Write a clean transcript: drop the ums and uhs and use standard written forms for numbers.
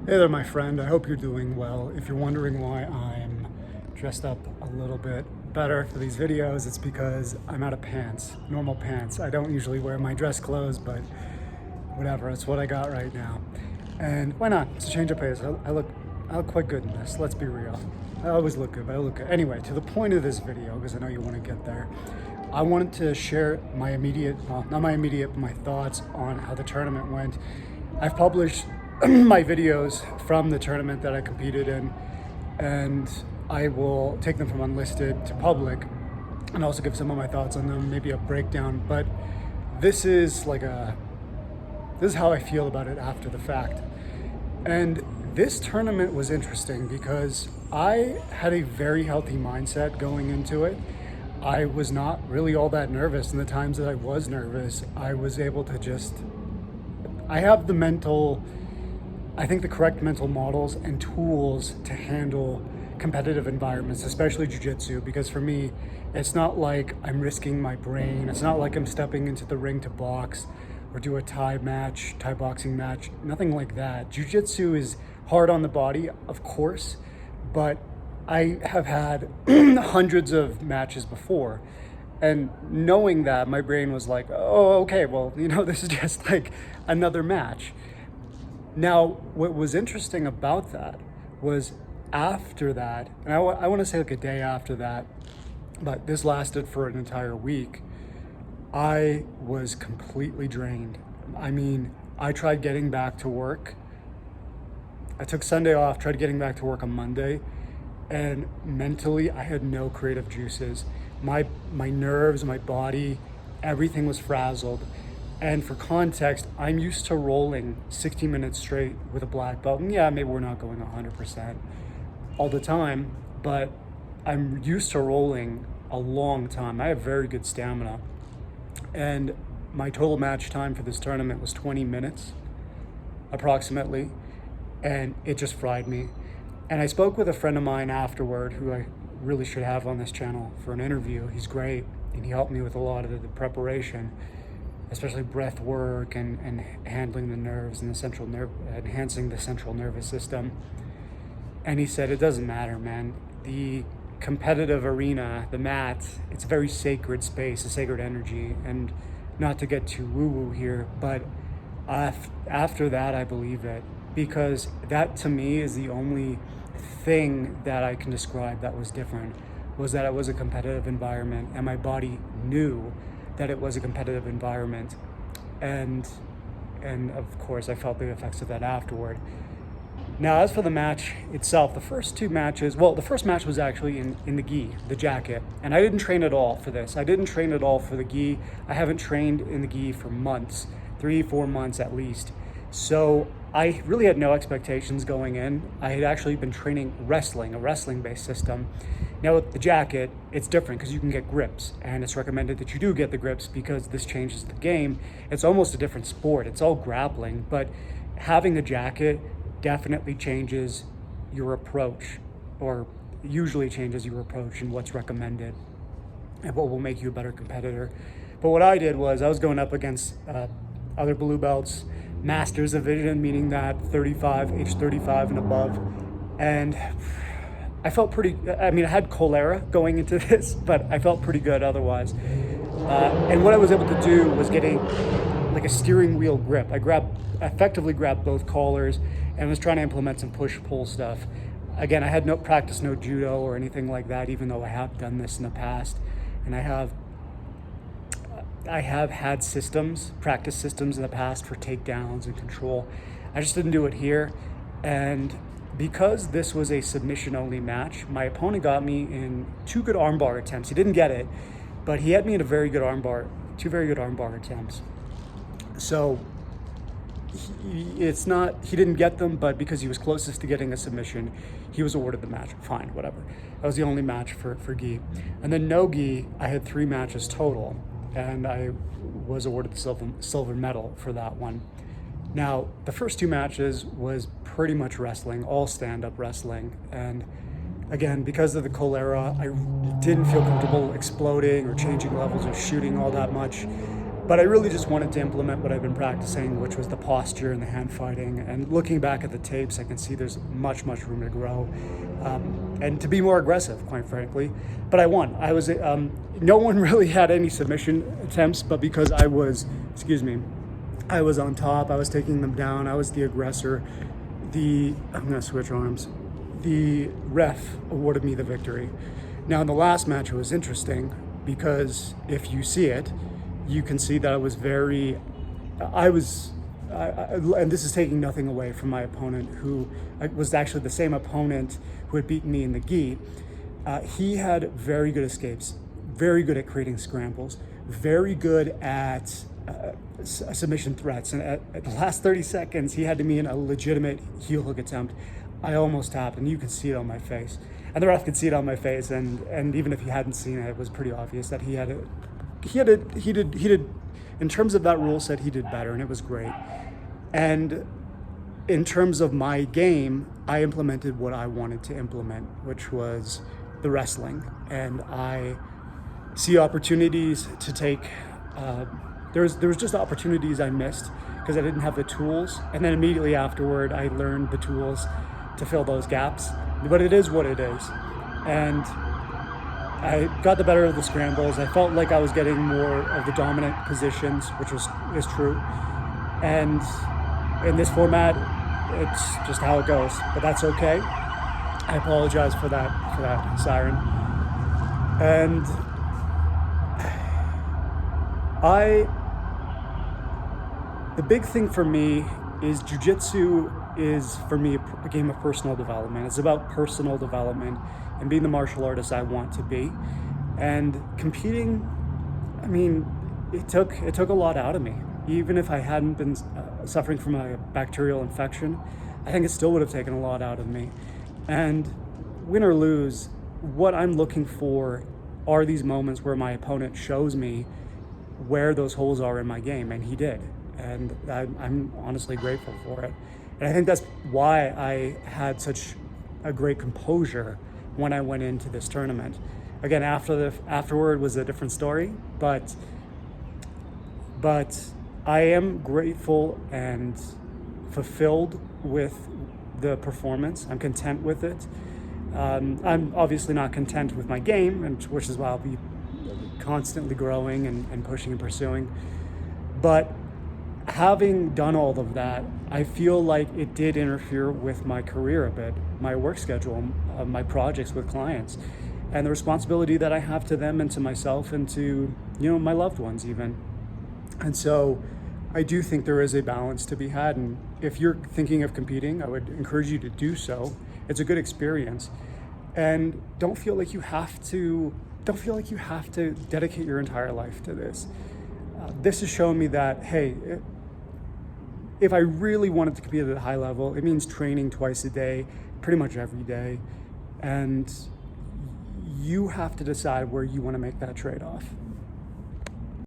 Hey there, my friend. I hope you're doing well. If you're wondering why I'm dressed up a little bit better for these videos, it's because I'm out of pants, normal pants. I don't usually wear my dress clothes, but whatever, it's what I got right now. And why not? It's a change of pace. I look quite good in this, let's be real. I always look good, but I look good. Anyway, to the point of this video, because I know you want to get there, I wanted to share my immediate, well, not my immediate, but my thoughts on how the tournament went. I've published my videos from the tournament that I competed in, and I will take them from unlisted to public and also give some of my thoughts on them, maybe a breakdown. But this is this is how I feel about it after the fact. And this tournament was interesting because I had a very healthy mindset going into it. I was not really all that nervous, and the times that I was nervous, I was able to I have I think the correct mental models and tools to handle competitive environments, especially jiu-jitsu, because for me, it's not like I'm risking my brain. It's not like I'm stepping into the ring to box or do a Thai boxing match, nothing like that. Jiu-jitsu is hard on the body, of course, but I have had hundreds of matches before. And knowing that, my brain was like, oh, okay, well, this is just like another match. Now, what was interesting about that was after that, and I want to say like a day after that, but this lasted for an entire week, I was completely drained. I mean, I tried getting back to work. I took Sunday off, tried getting back to work on Monday, and mentally I had no creative juices. My nerves, my body, everything was frazzled. And for context, I'm used to rolling 60 minutes straight with a black belt. And yeah, maybe we're not going 100% all the time, but I'm used to rolling a long time. I have very good stamina. And my total match time for this tournament was 20 minutes, approximately. And it just fried me. And I spoke with a friend of mine afterward, who I really should have on this channel for an interview. He's great, and he helped me with a lot of the preparation, especially breath work and handling the nerves and enhancing the central nervous system. And he said, it doesn't matter, man. The competitive arena, the mat, it's a very sacred space, a sacred energy. And not to get too woo-woo here, but after that, I believe it. Because that, to me, is the only thing that I can describe that was different, was that it was a competitive environment, and my body knew that it was a competitive environment. And of course, I felt the effects of that afterward. Now, as for the match itself, the first match was actually in the gi, the jacket. And I didn't train at all for this. I didn't train at all for the gi. I haven't trained in the gi for months, 3-4 months at least. So I really had no expectations going in. I had actually been training wrestling, a wrestling-based system. Now with the jacket, it's different because you can get grips, and it's recommended that you do get the grips because this changes the game. It's almost a different sport. It's all grappling, but having the jacket definitely changes your approach, or usually changes your approach and what's recommended and what will make you a better competitor. But what I did was I was going up against other blue belts, Masters division, meaning that age 35 and above. And I felt I had cholera going into this, but I felt pretty good otherwise. And what I was able to do was getting like a steering wheel grip. I effectively grabbed both collars and was trying to implement some push-pull stuff. Again, I had no judo or anything like that, even though I have done this in the past. And I have had practice systems in the past for takedowns and control. I just didn't do it here. And because this was a submission-only match, my opponent got me in 2 good armbar attempts. He didn't get it, but he had me in two very good armbar attempts. So he didn't get them, but because he was closest to getting a submission, he was awarded the match. Fine, whatever. That was the only match for gi. And then no gi, I had 3 matches total, and I was awarded the silver medal for that one. Now, the first 2 matches was pretty much wrestling, all stand-up wrestling. And again, because of the cholera, I didn't feel comfortable exploding or changing levels or shooting all that much. But I really just wanted to implement what I've been practicing, which was the posture and the hand fighting. And looking back at the tapes, I can see there's much room to grow, and to be more aggressive, quite frankly. But I won. I was no one really had any submission attempts, but because I was on top, I was taking them down, I was the aggressor. I'm gonna switch arms. The ref awarded me the victory. Now in the last match, it was interesting because if you see it, you can see that and this is taking nothing away from my opponent, who was actually the same opponent who had beaten me in the gi. He had very good escapes, very good at creating scrambles, very good at submission threats. And at the last 30 seconds, he had me in a legitimate heel hook attempt. I almost tapped, and you could see it on my face. And the ref could see it on my face, and even if he hadn't seen it, it was pretty obvious that he did, in terms of that rule set, he did better, and it was great. And in terms of my game, I implemented what I wanted to implement, which was the wrestling. And I see opportunities to take, there was just opportunities I missed because I didn't have the tools. And then immediately afterward, I learned the tools to fill those gaps. But it is what it is. And I got the better of the scrambles. I felt like I was getting more of the dominant positions, which is true. And in this format, it's just how it goes. But that's okay. I apologize for that siren. And the big thing for me is Jiu-Jitsu is, for me, a game of personal development. It's about personal development and being the martial artist I want to be. And competing, I mean, it took a lot out of me. Even if I hadn't been suffering from a bacterial infection, I think it still would have taken a lot out of me. And win or lose, what I'm looking for are these moments where my opponent shows me where those holes are in my game, and he did. And I'm honestly grateful for it. And I think that's why I had such a great composure when I went into this tournament. Again, afterward was a different story, but I am grateful and fulfilled with the performance. I'm content with it. I'm obviously not content with my game, which is why I'll be constantly growing and pushing and pursuing. But having done all of that, I feel like it did interfere with my career a bit, my work schedule, my projects with clients, and the responsibility that I have to them and to myself and to, my loved ones even. And so I do think there is a balance to be had. And if you're thinking of competing, I would encourage you to do so. It's a good experience. And don't feel like you have to dedicate your entire life to this. This has shown me that, hey, if I really wanted to compete at a high level, it means training twice a day, pretty much every day. And you have to decide where you want to make that trade-off.